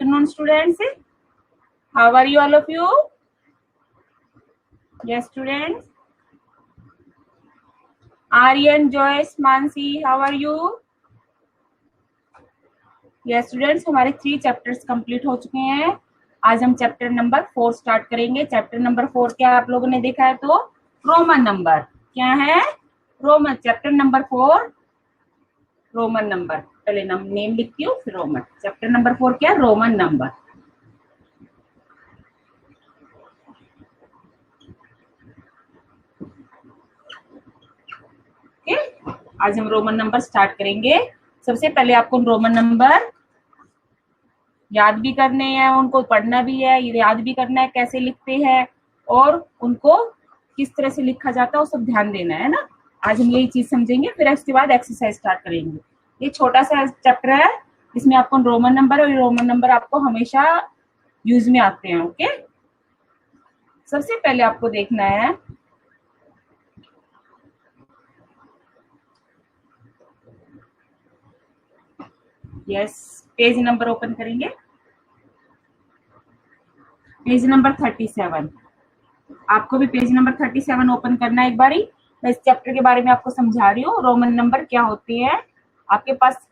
afternoon, students. How are you, all of you? Yes, students. Aryan, Joyce, Mansi, how are you? Yes, students. हमारे 3 chapters complete हो चुके हैं. आज हम chapter number 4 start करेंगे. Chapter number 4 क्या आप लोगों ने देखा है? तो रोमन नंबर. क्या है? Roman. Chapter number 4 Roman number. पहले नेम लिखती हूँ फिर रोमन. चैप्टर नंबर 4 क्या? Roman number. आज हम रोमन नंबर स्टार्ट करेंगे. सबसे पहले आपको रोमन नंबर याद भी करने हैं, उनको पढ़ना भी है, याद भी करना है कैसे लिखते हैं और उनको किस तरह से लिखा जाता है वो सब ध्यान देना है ना. आज हम यही चीज समझेंगे. फिर उसके बाद एक्सरसाइज स्टार्ट करेंगे. ये छोटा सा चैप्टर है जिसमें आपको रोमन नंबर और रोमन नंबर आपको हमेशा यूज में आते हैं. ओके. सबसे पहले आपको देखना है पेज नंबर ओपन करेंगे. Page number 37. आपको भी पेज नंबर 37 ओपन करना है एक बारी. मैं इस चैप्टर के बारे में आपको समझा रही हूँ. रोमन नंबर क्या होते हैं. आपके पास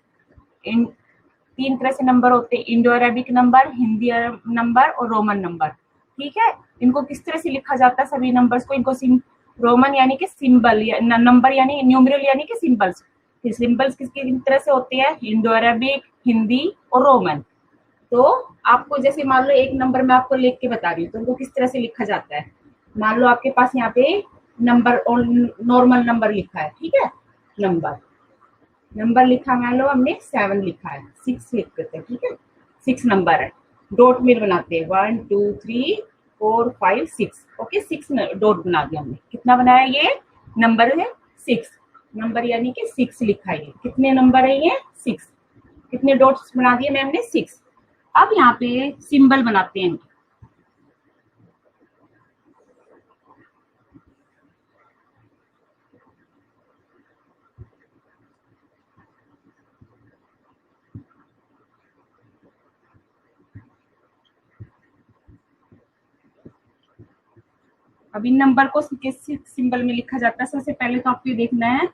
3 तरह से नंबर होते हैं. Indo Arabic number, Hindi number और रोमन नंबर. ठीक है. इनको किस तरह से लिखा जाता है सभी नंबर्स को. इनको रोमन यानी कि सिंबल, नंबर यानी न्यूमरल यानी कि सिंबल्स. सिंबल्स किसकी तरह से होते हैं? इंडो अरेबिक, हिंदी और रोमन. तो आपको जैसे मान लो एक नंबर मैं आपको लिख के बता रही हूँ तो उनको किस तरह से लिखा जाता है. मान लो आपके पास यहाँ पे नंबर और नॉर्मल नंबर लिखा है. ठीक है. नंबर लिखा, मान लो हमने 7 लिखा है, 6 लिख देते हैं. ठीक है. 6 नंबर है. डॉट में बनाते हैं 1 2 3 4 5 6. ओके. 6 डॉट बना दिया हमने. कितना बनाया? ये नंबर है 6. नंबर यानी कि 6 लिखा है. कितने नंबर है ये? 6. कितने डॉट्स बना दिए मैम ने? 6. अब यहाँ पे सिंबल बनाते हैं. अब इन नंबर को किस सिंबल में लिखा जाता है? सबसे पहले तो आपको ये देखना है.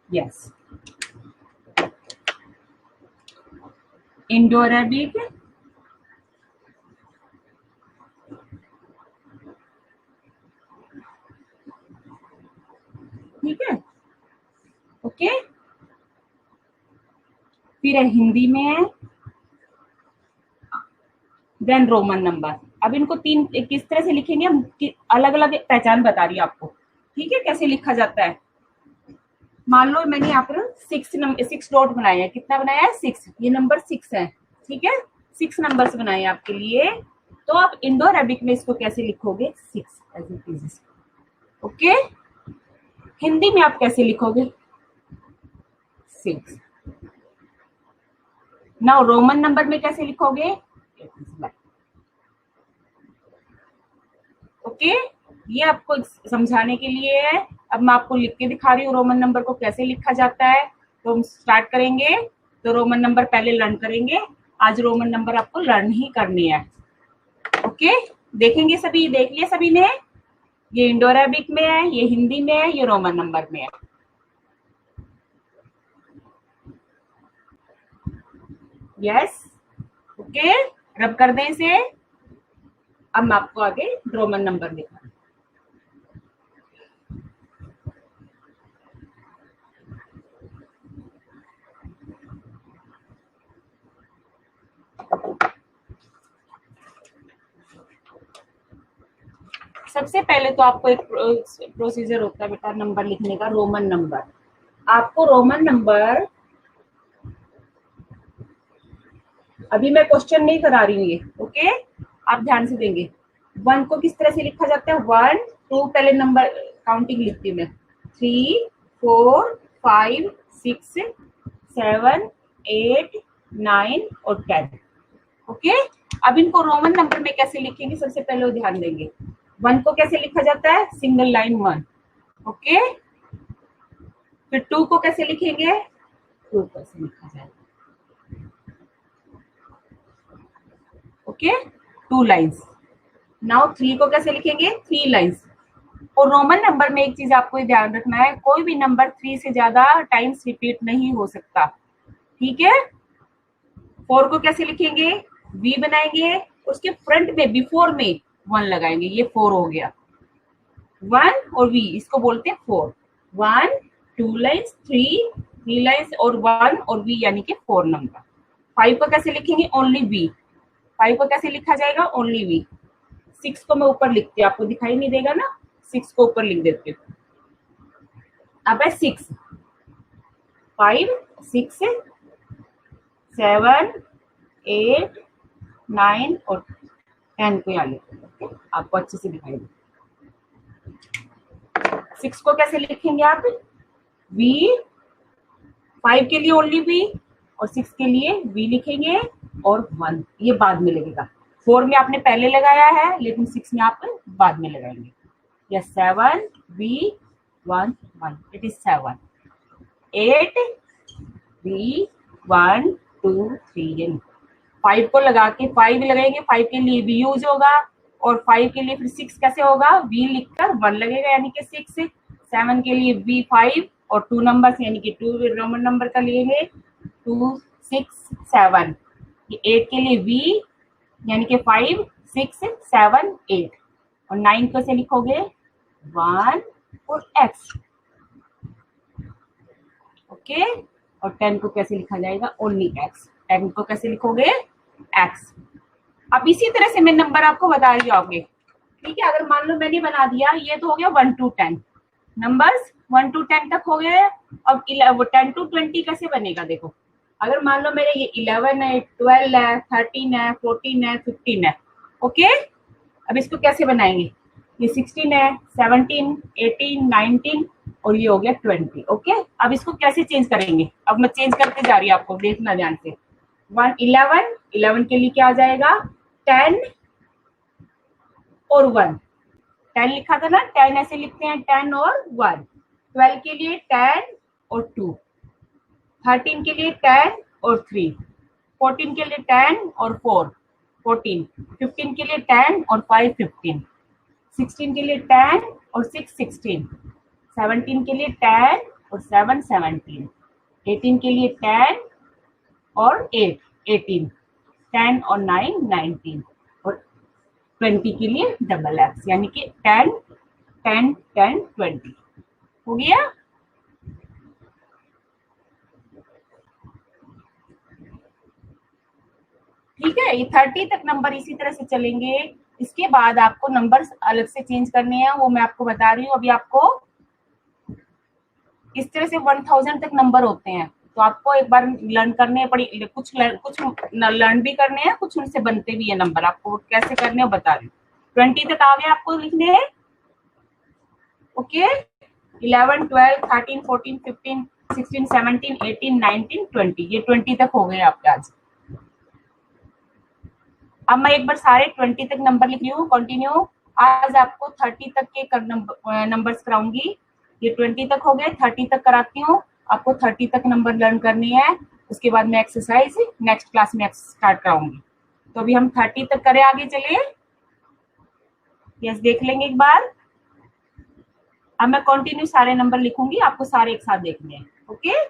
यस. इंडो अरेबिक, ठीक है. ओके. फिर हिंदी में, देन रोमन नंबर. अब इनको 3 किस तरह से लिखेंगे हम, अलग अलग पहचान बता रही है आपको. ठीक है. कैसे लिखा जाता है. मान लो मैंने यहाँ पर 6 डॉट बनाए हैं. कितना बनाया है? 6. ये नंबर 6 है. ठीक है. 6 नंबर्स बनाए हैं आपके लिए. तो आप इंडो अरेबिक में इसको कैसे लिखोगे? 6 as it is. Okay. Hindi में आप कैसे लिखोगे? 6. नाउ रोमन नंबर में कैसे लिखोगे? ओके. ये आपको समझाने के लिए है. अब मैं आपको लिख के दिखा रही हूँ रोमन नंबर को कैसे लिखा जाता है. तो हम स्टार्ट करेंगे. तो रोमन नंबर पहले लर्न करेंगे. आज रोमन नंबर आपको लर्न ही करनी है. ओके. देखेंगे सभी. देख लिया सभी ने. ये इंडो अरेबिक में है, ये हिंदी में है, ये रोमन नंबर में है. यस. ओके. रब कर दें इसे. अब मैं आपको आगे रोमन नंबर दिखा. सबसे पहले तो आपको एक प्रोसीजर होता है बेटा नंबर लिखने का. Roman number. आपको रोमन नंबर, अभी मैं क्वेश्चन नहीं करा रही हूँ ये. ओके. आप ध्यान से देंगे. 1 को किस तरह से लिखा जाता है? 1 2 पहले नंबर काउंटिंग लिखती हूँ मैं. 3 4 5 6 7 8 9 और 10. ओके. अब इनको रोमन नंबर में कैसे लिखेंगे सबसे पहले वो ध्यान देंगे. 1 को कैसे लिखा जाता है? Single line 1। ओके, फिर 2 को कैसे लिखेंगे? 2 कैसे लिखा जाएगा? Okay, 2 lines. नाउ 3 को कैसे लिखेंगे? 3 लाइन्स। और रोमन नंबर में एक चीज आपको ध्यान रखना है, कोई भी नंबर 3 से ज्यादा टाइम्स रिपीट नहीं हो सकता, ठीक है। 4 को कैसे लिखेंगे? वी बनाएंगे, उसके फ्रंट में बिफोर में 1 लगाएंगे, ये 4 हो गया। 1 और वी, इसको बोलते हैं 4। 1 2 लाइन्स, 3 लाइन्स और 1 और वी, यानी कि 4 नंबर। 5 को कैसे लिखेंगे? Only we. 5 को कैसे लिखा जाएगा? Only we. 6 को मैं ऊपर लिखती हूँ, आपको दिखाई नहीं देगा ना, 6 को ऊपर लिख देती हूँ। अब है 6, 5 6 7 8 9 और 10 को यहाँ लिखेंगे, आपको अच्छे से दिखाई दे। 6 को कैसे लिखेंगे आप? वी, 5 के लिए ओनली वी और 6 के लिए वी लिखेंगे और 1 ये बाद में लगेगा। 4 में आपने पहले लगाया है, लेकिन 6 में आप बाद में लगाएंगे। या 7 वी 1 1, इट इज 7। 8 वी 1 2 3। 5 को लगा के 5 लगाएंगे, 5 के लिए वी यूज होगा और 5 के लिए फिर 6 कैसे होगा? वी लिखकर 1 लगेगा, यानी कि 6। 7 के लिए वी 5 और 2 नंबर यानी कि 2 रोमन नंबर का लेंगे, 2 6 7। ये 8 के लिए वी यानी कि 5 6 7 8 और 9 कैसे लिखोगे? 1 और एक्स। ओके, और 10 को कैसे लिखा जाएगा? Only x. 10 को कैसे लिखोगे? एक्स। अब इसी तरह से मैं नंबर आपको बता रही हूँ आगे, ठीक है। अगर मान लो मैंने बना दिया, ये तो हो गया 1 to 10 नंबर्स, 1 to 10 तक हो गए। अब 10 to 20 कैसे बनेगा? देखो, अगर मान लो मेरे ये 11 है, 12 है, 13 है, 14 है, 15 है। ओके, अब इसको कैसे बनाएंगे? ये 16 है, 17 18 19 और ये हो गया 20। ओके, अब इसको कैसे चेंज करेंगे? अब मैं चेंज करते जा रही हूँ, आपको देखना ध्यान से। 11 के लिए क्या आ जाएगा? 10 और 1। 10 लिखा था ना, 10 ऐसे लिखते हैं, 10 और 1। 12 के लिए 10 और 2। 13 के लिए 10 और 3। 14 के लिए 10 और 4 14। 15 के लिए 10 और 5 15। 16 के लिए 10 और 6 16। 17 के लिए 10 और 7 17। 18 के लिए 10 और 8 18। 10 और 9 19 और 20 के लिए डबल एक्स, यानी कि 10 10 10 20 हो गया। ठीक है, ये 30 तक नंबर इसी तरह से चलेंगे। इसके बाद आपको नंबर्स अलग से चेंज करने हैं, वो मैं आपको बता रही हूँ। अभी आपको इस तरह से 1000 तक नंबर होते हैं, तो आपको एक बार लर्न करने पड़ी, कुछ लर्न भी करने हैं, कुछ उनसे बनते भी है नंबर। आपको कैसे करने हैं बता रही हूँ। 20 तक आ गए आपको लिखने हैं। ओके, 11 12 13 14 15 16 17 18 19 20, ये 20 तक हो गए आपके आज। अब मैं एक बार सारे 20 तक नंबर लिख रही हूँ, कंटिन्यू। आज आपको 30 तक के नंबर्स कराऊंगी। ये 20 तक हो गए, 30 तक कराती हूँ। आपको 30 तक नंबर लर्न करनी है, उसके बाद मैं एक्सरसाइज नेक्स्ट क्लास में स्टार्ट कराऊंगी। तो अभी हम 30 तक करें, आगे चलिए। यस, देख लेंगे एक बार। अब मैं कंटिन्यू सारे नंबर लिखूंगी, आपको सारे एक साथ देखने हैं। ओके,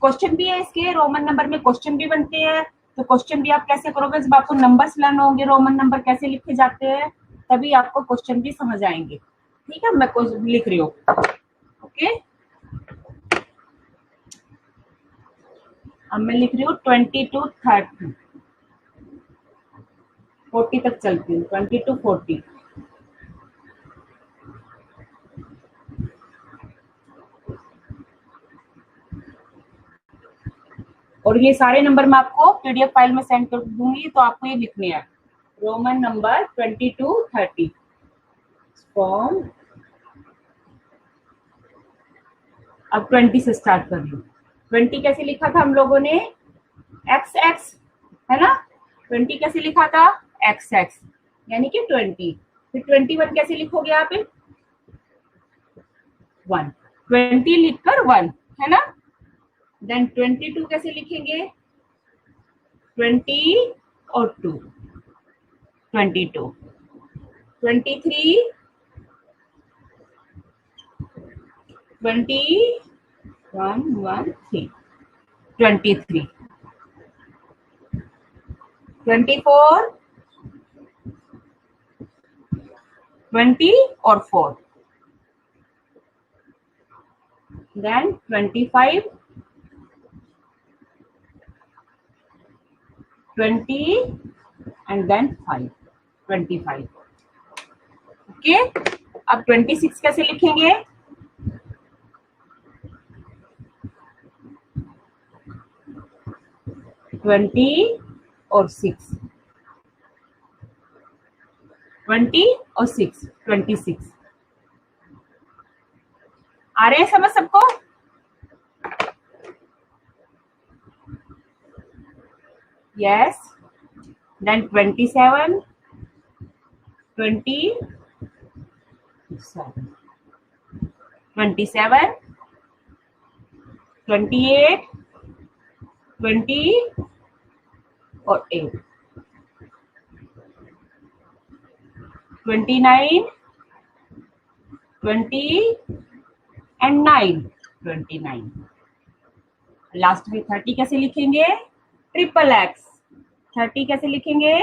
क्वेश्चन भी है इसके, रोमन नंबर में क्वेश्चन भी बनते हैं। तो क्वेश्चन भी आप कैसे करोगे? जब आपको नंबर्स लर्न होंगे, रोमन नंबर कैसे लिखे जाते हैं, तभी आपको क्वेश्चन भी समझ आएंगे। ठीक है, मैं लिख रही हूँ। ओके, अब मैं लिख रही हूँ 20 to 30, 40 तक चलती हूँ, 20 to 40। और ये सारे नंबर मैं आपको पीडीएफ फाइल में सेंड कर दूंगी, तो आपको ये लिखने हैं। Roman number 20 to 30 form. अब 20 से स्टार्ट कर लो। 20 कैसे लिखा था हम लोगों ने? एक्स एक्स, है ना। 20 कैसे लिखा था? X x. यानी कि 20। फिर 21 कैसे लिखोगे आप? 1, 20 लिखकर 1, है ना। देन 22 कैसे लिखेंगे? 20 और 2, 22। 23, 21, 1, 3, 23। 24, 20 और 4। Then 25, 20 and then 5, 25। ओके, अब 26 कैसे लिखेंगे? 20 और 6, 20 और 6, 26। आ रहे हैं समझ सबको? यस। देन 27, 27, 27, 28, 20 और 8, 29, 20 एंड 9, 29। लास्ट में 30 कैसे लिखेंगे? Triple x. 30 कैसे लिखेंगे?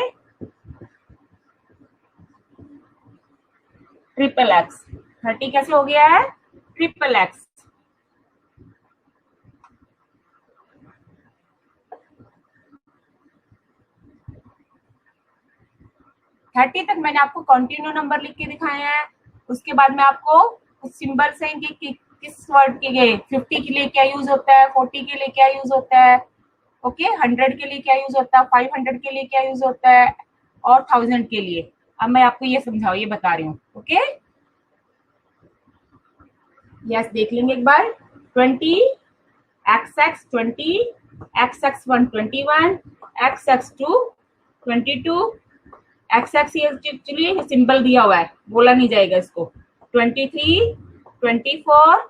Triple x. 30 कैसे हो गया है? Triple x. थर्टी तक मैंने आपको कंटिन्यू नंबर लिख के दिखाए हैं। उसके बाद में आपको कुछ सिंबल्स हैं कि किस वर्ड के लिए 50 के लिए क्या यूज होता है, 40 के लिए क्या यूज होता है, ओके 100 के लिए क्या यूज होता है, 500 के लिए क्या यूज होता है और 1000 के लिए। अब मैं आपको ये समझाऊँ, ये बता रही हूँ। ओके यस, देख लेंगे एक बार। 20 XX 20, XX1 21, XX2 22, XX actually symbol दिया हुआ है, बोला नहीं जाएगा इसको। 23, 24,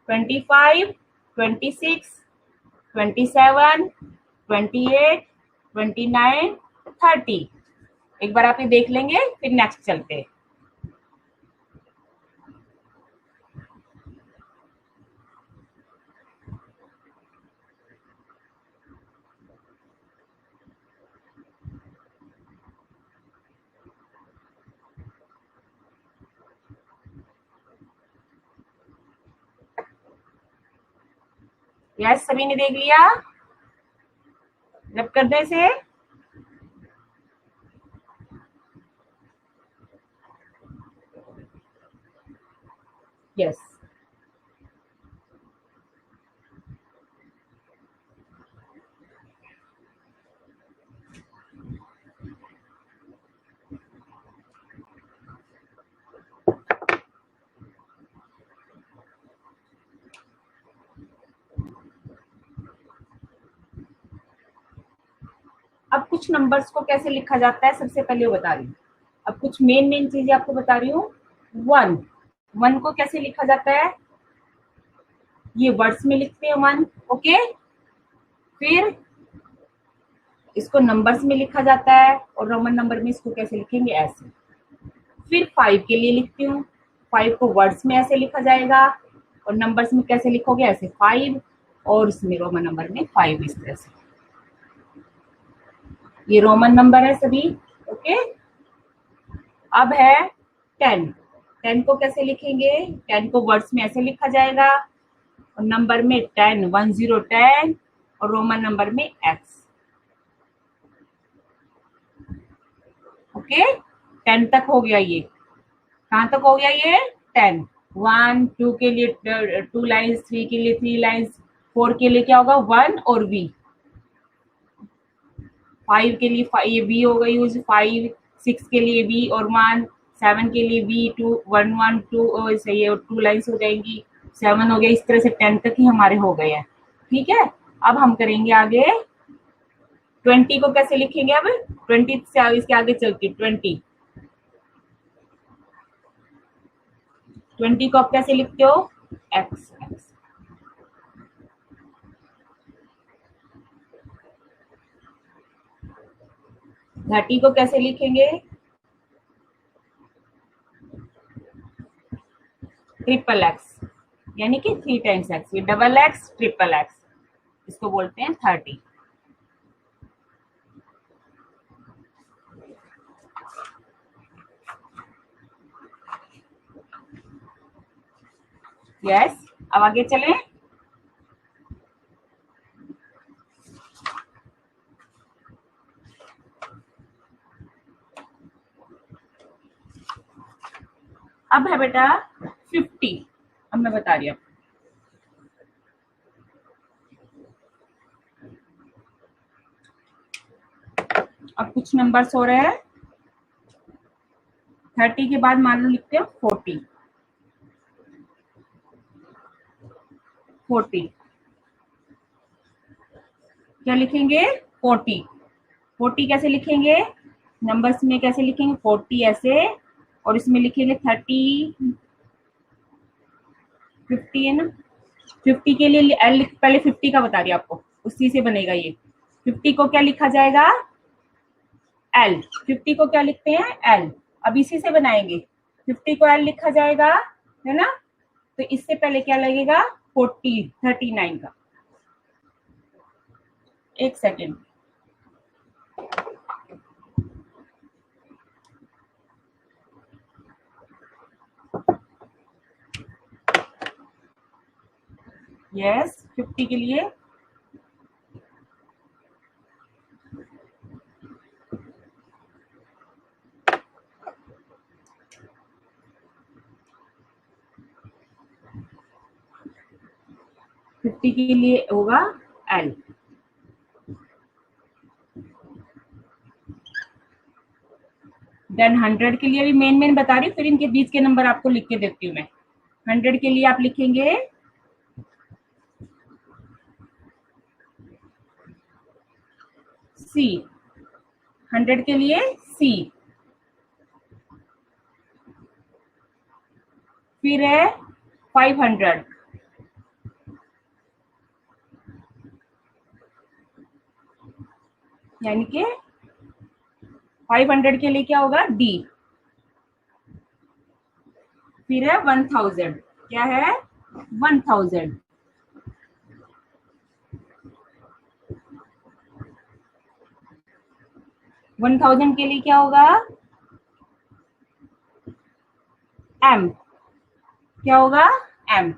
25, 26, 27, 28, 29, 30। एक बार आप ये देख लेंगे, फिर नेक्स्ट चलते हैं। यस, सभी ने देख लिया? रब कर दे इसे। यस, अब कुछ नंबर्स को कैसे लिखा जाता है सबसे पहले वो बता रही हूँ। अब कुछ मेन चीजें आपको बता रही हूँ। 1 को कैसे लिखा जाता है? ये वर्ड्स में लिखते हैं 1। ओके, फिर इसको नंबर्स में लिखा जाता है और रोमन नंबर में इसको कैसे लिखेंगे? ऐसे। फिर 5 के लिए लिखती हूँ, 5 को वर्ड्स में ऐसे लिखा जाएगा और नंबर्स में कैसे लिखोगे? ऐसे 5, और इसमें रोमन नंबर में 5 इस तरह से। ये रोमन नंबर है सभी। ओके, अब है 10। 10 को कैसे लिखेंगे? 10 को वर्ड्स में ऐसे लिखा जाएगा और नंबर में 10, 1 0 10 और रोमन नंबर में एक्स। ओके, 10 तक हो गया। ये कहाँ तक हो गया? ये 10। 1 2 के लिए 2 लाइन्स, 3 के लिए 3 लाइन्स, 4 के लिए क्या होगा? 1 और वी। 5 के लिए ये वी होगा यूज, 5। 6 के लिए वी और 1। 7 के लिए वी 2, 1 1 2 सही है, और 2 लाइन्स हो जाएंगी। 7 हो गया। इस तरह से 10 तक ही हमारे हो गए हैं। ठीक है, अब हम करेंगे आगे 20 को कैसे लिखेंगे? अब 20 से इसके आगे चलती 20। 20 को आप कैसे लिखते हो? X x. 30 को कैसे लिखेंगे? ट्रिपल एक्स, यानी कि 3 टाइम्स एक्स। ये डबल एक्स ट्रिपल एक्स, इसको बोलते हैं 30। यस, अब आगे चलें। अब है बेटा 50। अब मैं बता रही हूँ, अब कुछ नंबर्स हो रहे हैं। 30 के बाद मान लो लिखते हैं 40। 40 क्या लिखेंगे? 40। 40 कैसे लिखेंगे? नंबर्स में कैसे लिखेंगे? 40 ऐसे, और इसमें लिखेंगे 30, 50 है ना। 50 के लिए एल, पहले 50 का बता रही हूँ आपको, उसी से बनेगा ये। 50 को क्या लिखा जाएगा? एल। 50 को क्या लिखते हैं? एल। अब इसी से बनाएंगे। 50 को एल लिखा जाएगा, है ना। तो इससे पहले क्या लगेगा? 40, 39 का। एक सेकेंड। यस, 50 के लिए होगा एल। देन 100 के लिए भी मेन बता रही हूँ, फिर इनके बीच के नंबर आपको लिख के देती हूँ मैं। 100 के लिए आप लिखेंगे सी। 100 के लिए सी। फिर है 500, यानी कि 500 के लिए क्या होगा? डी। फिर है 1000, क्या है? 1000। 1000 के लिए क्या होगा? एम। क्या होगा? एम।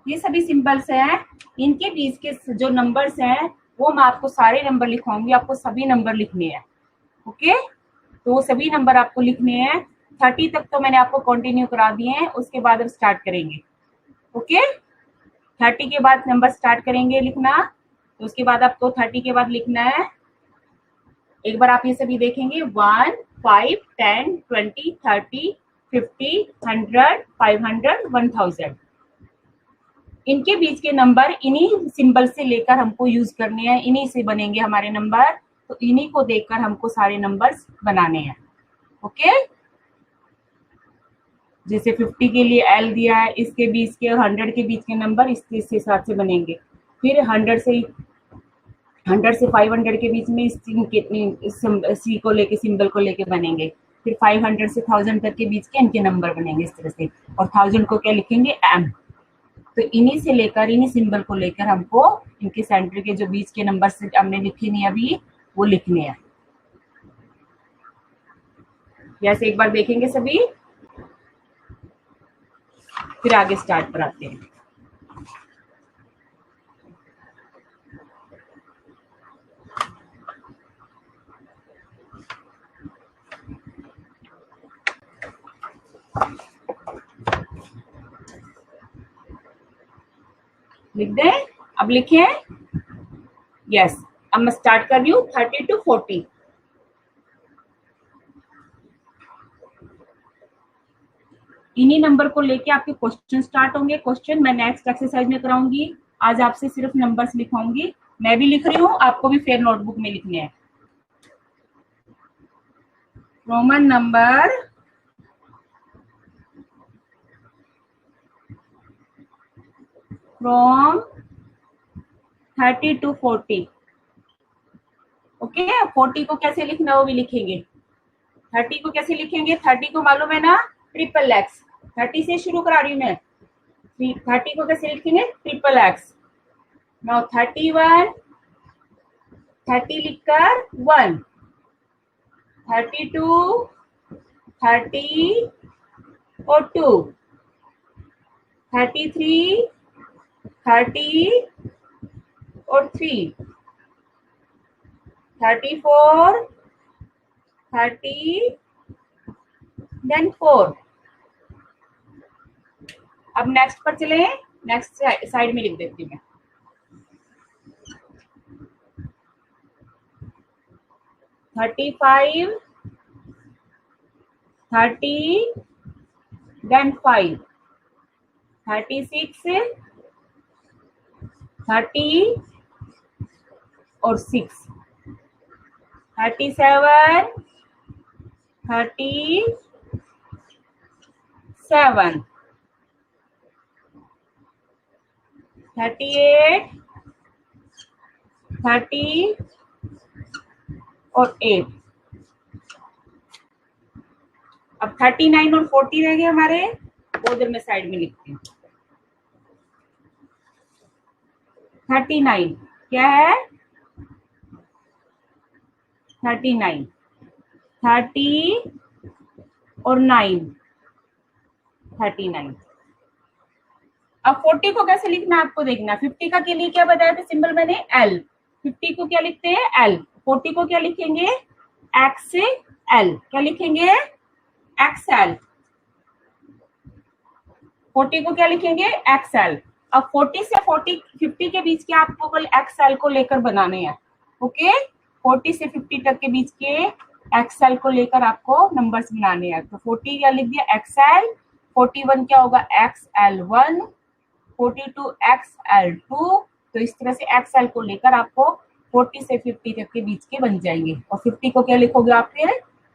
ये सभी सिंबल्स हैं। इनके बीच के जो नंबर्स हैं वो मैं आपको सारे नंबर लिखवाऊंगी, आपको सभी नंबर लिखने हैं। ओके, तो वो सभी नंबर आपको लिखने हैं। 30 तक तो मैंने आपको कंटिन्यू करा दिए हैं, उसके बाद अब स्टार्ट करेंगे। ओके, 30 के बाद नंबर स्टार्ट करेंगे लिखना। तो उसके बाद आपको 30 के बाद लिखना है, एक बार आप ये सभी देखेंगे, 1, 5, 10, 20, 30, 50, 100, 500, 1000। इनके बीच के नंबर इन्हीं सिंबल से लेकर हमको यूज करने हैं, इन्हीं से बनेंगे हमारे नंबर। तो इन्हीं को देखकर हमको सारे नंबर्स बनाने हैं। ओके, जैसे 50 के लिए एल दिया है, इसके बीच के और 100 के बीच के नंबर इस हिसाब से बनेंगे। फिर 100 से 500 के बीच में सी को लेके, सिंबल को लेके बनेंगे। फिर 500 से 1000 तक के बीच के इनके नंबर बनेंगे इस तरह से। और 1000 को क्या लिखेंगे? एम। तो इन्हीं से लेकर, इन्हीं सिंबल को लेकर हमको इनके सेंटर के जो बीच के नंबर से हमने लिखे नहीं अभी, वो लिखने हैं। जैसे एक बार देखेंगे सभी, फिर आगे स्टार्ट पर आते हैं। लिख दें? अब लिखे? यस। अब मैं स्टार्ट कर रही हूँ 30 to 40। इन्हीं नंबर को लेके आपके क्वेश्चन स्टार्ट होंगे। क्वेश्चन मैं नेक्स्ट एक्सरसाइज में कराऊंगी। आज आपसे सिर्फ नंबर्स लिखवाऊंगी। मैं भी लिख रही हूँ, आपको भी फेयर नोटबुक में लिखने हैं। Roman number from 30 to 40। Okay, 40 को कैसे लिखना वो भी लिखेंगे। 30 को कैसे लिखेंगे, 30 को मालूम है ना, ट्रिपल एक्स। 30 से शुरू करा रही हूँ मैं। 30 को कैसे लिखेंगे, ट्रिपल एक्स। नाउ 31, 30 लिखकर 1, 32, 30 और 2, 33, 30 और 3, 34, 30 देन 4। अब नेक्स्ट पर चले, नेक्स्ट साइड में लिख देती हूँ मैं। 35, 30 देन 5, 36, 30 और 6, 37, 37, 38, 30 और 8। अब 39 और 40 रह गए हमारे, वो उधर में साइड में लिखते हैं। 39 क्या है, 39, 30 और 9, 39। अब 40 को कैसे लिखना है आपको देखना। 50 का के लिए क्या बताया था सिंबल मैंने, एल। 50 को क्या लिखते हैं, एल। 40 को क्या लिखेंगे, एक्स एल। क्या लिखेंगे, एक्सएल। 40 को क्या लिखेंगे, एक्सएल। अब 40 से 50 के बीच के आपको कल एक्सएल को लेकर बनाने हैं। ओके, 40 से 50 तक के बीच के एक्सएल को लेकर आपको नंबर्स बनाने हैं। तो 40 क्या लिख दिया, एक्सएल। 41 क्या होगा, एक्सएल1। 42 XL2। तो इस तरह से XL को लेकर आपको 40 से 50 तक के बीच के बन जाएंगे। और 50 को क्या लिखोगे आप फिर,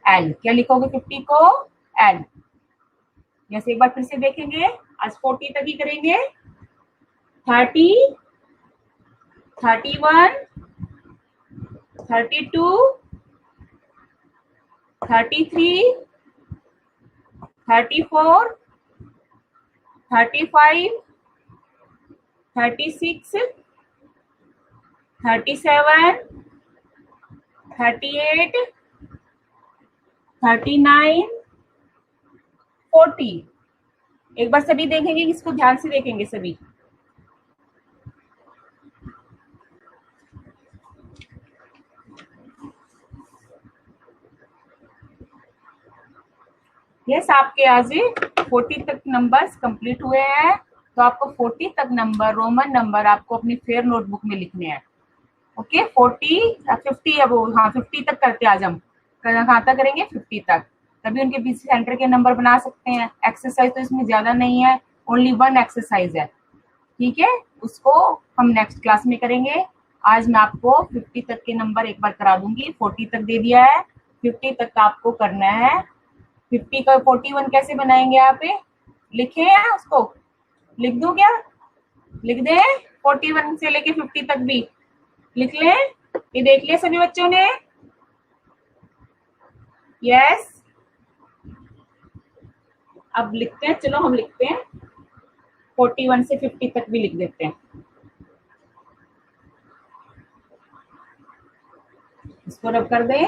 L। क्या लिखोगे 50 को, L। जैसे एक बार फिर से देखेंगे, आज 40 तक ही करेंगे। 30, 31, 32, 33, 34, 35, 36, 37, 38, 39, 40। एक बार सभी देखेंगे, इसको ध्यान से देखेंगे सभी। यस, आपके आज 40 तक नंबर्स कंप्लीट हुए हैं। तो आपको 40 तक नंबर, रोमन नंबर आपको अपनी फेयर नोटबुक में लिखने हैं। ओके, 40, 50, अब हाँ 50 तक करते आज हम। कहाँ तक करेंगे, 50 तक। तभी उनके पीछे सेंटर के नंबर बना सकते हैं। एक्सरसाइज तो इसमें ज्यादा नहीं है, ओनली 1 एक्सरसाइज है। ठीक है, उसको हम नेक्स्ट क्लास में करेंगे। आज मैं आपको 50 तक के नंबर एक बार करा दूंगी। 40 तक दे दिया है, 50 तक आपको करना है। 50 का 41 कैसे बनाएंगे आप, लिखे हैं उसको, लिख दूं क्या, लिख दे। 41 से लेके 50 तक भी लिख ले। ये देख लिया सभी बच्चों ने, यस। अब लिखते हैं, चलो हम लिखते हैं 41 से 50 तक भी लिख देते हैं। इसको रब कर दें।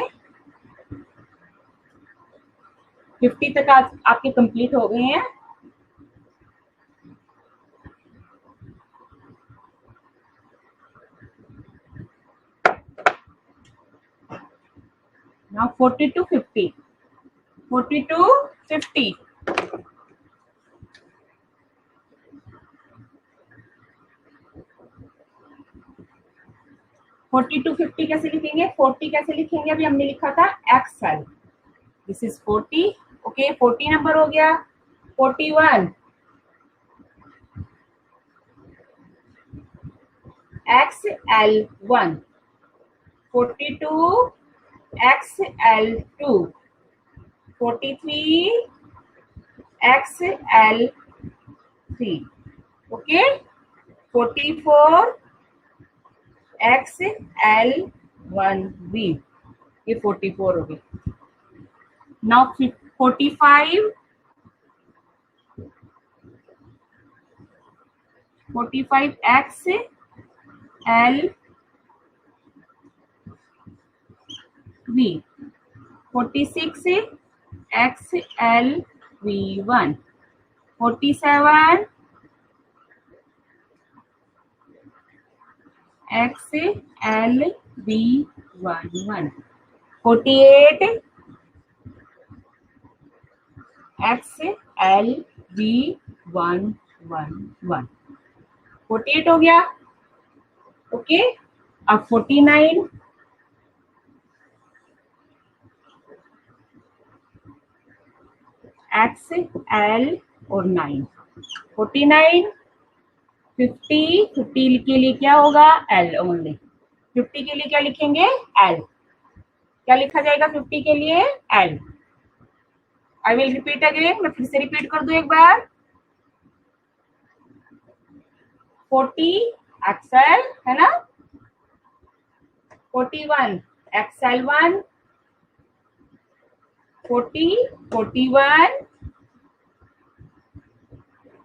50 तक आज आपके कंप्लीट हो गए हैं। Now 40 to 50, 40 to 50। 40 to 50 कैसे लिखेंगे, 40 कैसे लिखेंगे, अभी हमने लिखा था XL. This is 40। Okay, 40 number हो गया। 41 XL1, 42 XL2, 43 XL3। Okay, 44 XL1V, ये 44 हो गई। Now 45 XLV, 46 XLV1, 47 XLV11, 48 XLV111, 48 हो गया। ओके, अब 49 XL और 9, 49 50 50 के लिए क्या होगा, L ओनली। 50 के लिए क्या लिखेंगे, L। क्या लिखा जाएगा 50 के लिए, L। I will repeat again, मैं फिर से रिपीट कर दूं एक बार। 40 XL है ना, 41 XL1, 40 41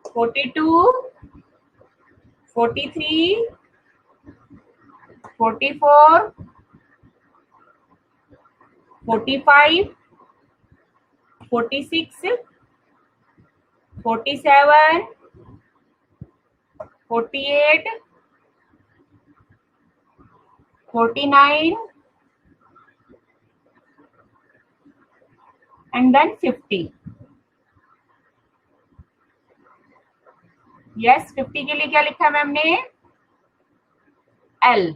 42 43 44 45 46 47 48 49 and then 50। यस, 50 के लिए क्या लिखा मैम ने, L।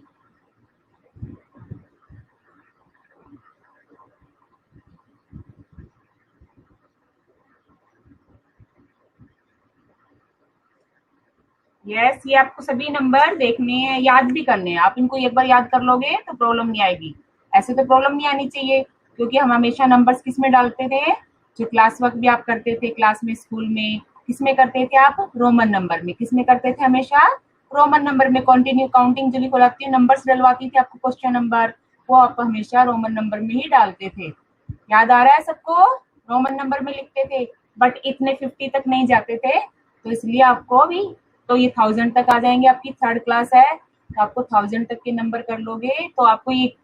यस, ये आपको सभी नंबर देखने हैं, याद भी करने हैं। आप इनको एक बार याद कर लोगे तो प्रॉब्लम नहीं आएगी। ऐसे तो प्रॉब्लम नहीं आनी चाहिए, क्योंकि हम हमेशा नंबर्स किस में डालते थे, जो क्लास वर्क भी आप करते थे क्लास में, स्कूल में, किसमें करते थे आप, रोमन नंबर में। किसमें करते थे, हमेशा रोमन नंबर में। कंटिन्यू काउंटिंग जो लिखवाती नंबर्स डलवाती थी आपको क्वेश्चन नंबर, वो आप हमेशा रोमन नंबर में ही डालते थे। याद आ रहा है सबको, रोमन नंबर में लिखते थे, बट इतने 50 तक नहीं जाते थे, तो इसलिए आपको भी, तो ये 1000 तक आ जाएंगे। आपकी थर्ड क्लास है तो आपको 1000 तक के नंबर कर लोगे, तो आपको ये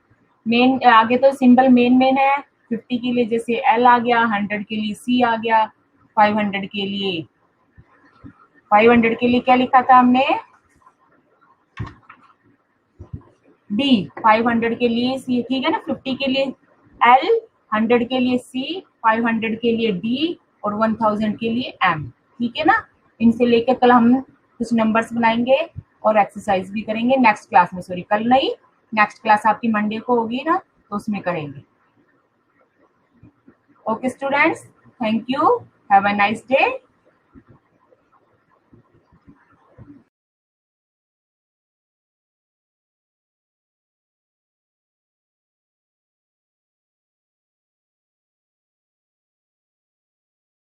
मेन आगे तो सिंबल मेन है। 50 के लिए जैसे L आ गया, 100 के लिए C आ गया, 500 के लिए, 500 के लिए क्या लिखा था हमने, D। 500 के लिए C, ठीक है ना। 50 के लिए L, 100 के लिए C, 500 के लिए D और 1000 के लिए M, ठीक है ना। इनसे लेकर कल हम कुछ नंबर्स बनाएंगे और एक्सरसाइज भी करेंगे नेक्स्ट क्लास में। सॉरी, कल नहीं, नेक्स्ट क्लास आपकी मंडे को होगी ना, तो उसमें करेंगे। Okay students, thank you, have a nice day.